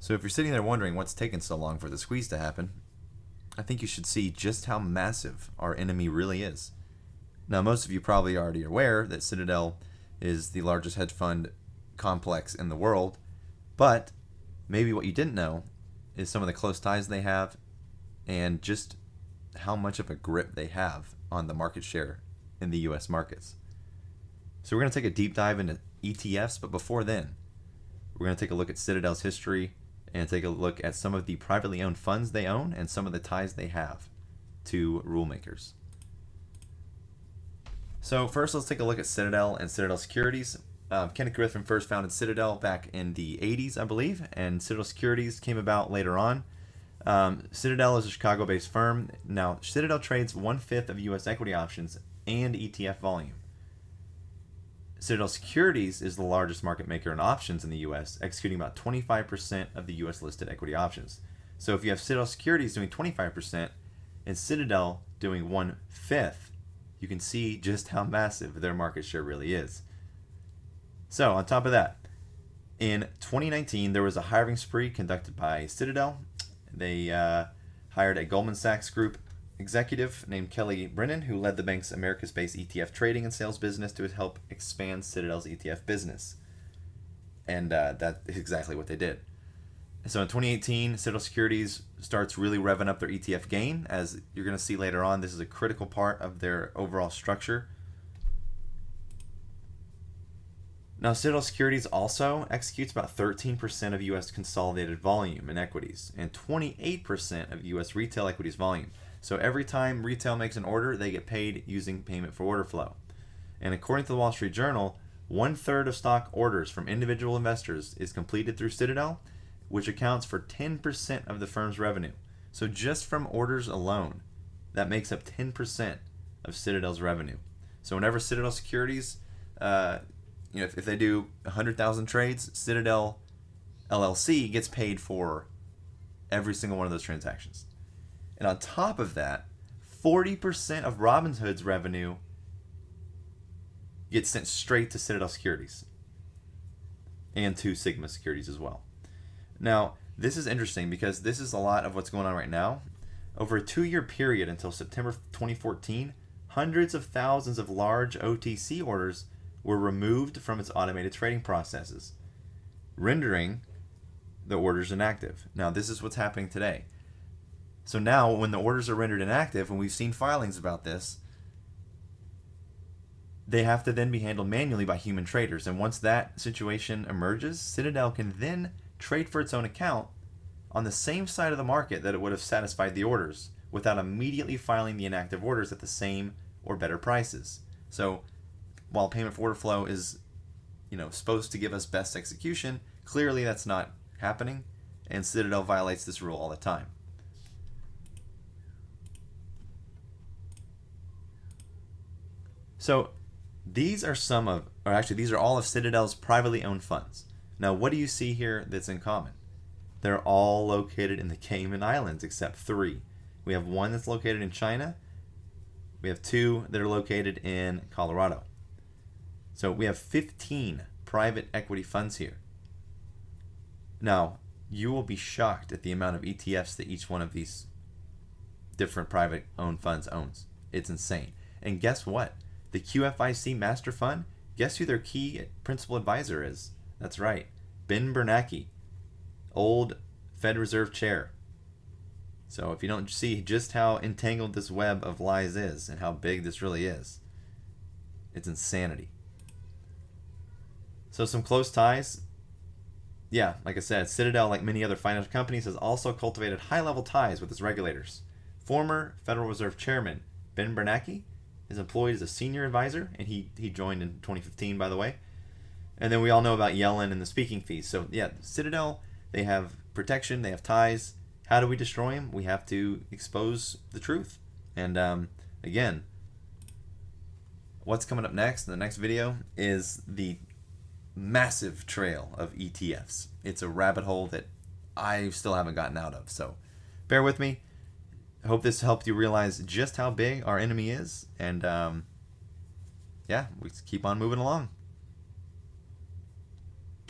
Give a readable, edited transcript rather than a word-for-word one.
So if you're sitting there wondering what's taking so long for the squeeze to happen, I think you should see just how massive our enemy really is. Now, most of you probably already are aware that Citadel is the largest hedge fund complex in the world, but maybe what you didn't know is some of the close ties they have and just how much of a grip they have on the market share in the US markets. So we're going to take a deep dive into ETFs, but before then, we're going to take a look at Citadel's history and take a look at some of the privately owned funds they own and some of the ties they have to rule makers. So first, let's take a look at Citadel and Citadel Securities. Kenneth Griffin first founded Citadel back in the 80s, I believe, and Citadel Securities came about later on. Citadel is a Chicago-based firm. Now, Citadel trades 1/5 of U.S. equity options and ETF volume. Citadel Securities is the largest market maker in options in the U.S., executing about 25% of the U.S. listed equity options. So if you have Citadel Securities doing 25% and Citadel doing 1/5, you can see just how massive their market share really is. So on top of that, in 2019, there was a hiring spree conducted by Citadel. They hired a Goldman Sachs Group executive named Kelly Brennan, who led the bank's Americas-based ETF trading and sales business to help expand Citadel's ETF business. And that is exactly what they did. So in 2018, Citadel Securities starts really revving up their ETF game. As you're going to see later on, this is a critical part of their overall structure. Now, Citadel Securities also executes about 13% of U.S. consolidated volume in equities and 28% of U.S. retail equities volume. So every time retail makes an order, they get paid using payment for order flow. And according to the Wall Street Journal, 1/3 of stock orders from individual investors is completed through Citadel, which accounts for 10% of the firm's revenue. So just from orders alone, that makes up 10% of Citadel's revenue. So whenever Citadel Securities, if they do 100,000 trades, Citadel LLC gets paid for every single one of those transactions. And on top of that, 40% of Robinhood's revenue gets sent straight to Citadel Securities and to Sigma Securities as well. Now, this is interesting because this is a lot of what's going on right now. Over a 2-year period until September 2014, hundreds of thousands of large OTC orders were removed from its automated trading processes, rendering the orders inactive. Now, this is what's happening today. So now, when the orders are rendered inactive, and we've seen filings about this, they have to then be handled manually by human traders. And once that situation emerges, Citadel can then trade for its own account on the same side of the market that it would have satisfied the orders without immediately filing the inactive orders at the same or better prices. So while payment for order flow is supposed to give us best execution, clearly that's not happening, and Citadel violates this rule all the time. So these are these are all of Citadel's privately owned funds. Now, what do you see here that's in common? They're all located in the Cayman Islands except 3. We have one that's located in China. We have 2 that are located in Colorado. So we have 15 private equity funds here. Now, you will be shocked at the amount of ETFs that each one of these different private owned funds owns. It's insane. And guess what? The QFIC Master Fund, guess who their key principal advisor is? That's right, Ben Bernanke, old Fed Reserve chair. So if you don't see just how entangled this web of lies is and how big this really is, it's insanity. So some close ties. Yeah, like I said, Citadel, like many other financial companies, has also cultivated high-level ties with its regulators. Former Federal Reserve Chairman Ben Bernanke is employed as a senior advisor, and he joined in 2015, by the way. And then we all know about Yellen and the speaking fees. So yeah, Citadel, they have protection, they have ties. How do we destroy them? We have to expose the truth. And again, what's coming up next in the next video is the massive trail of ETFs. It's a rabbit hole that I still haven't gotten out of. So bear with me. I hope this helped you realize just how big our enemy is. And yeah, we keep on moving along.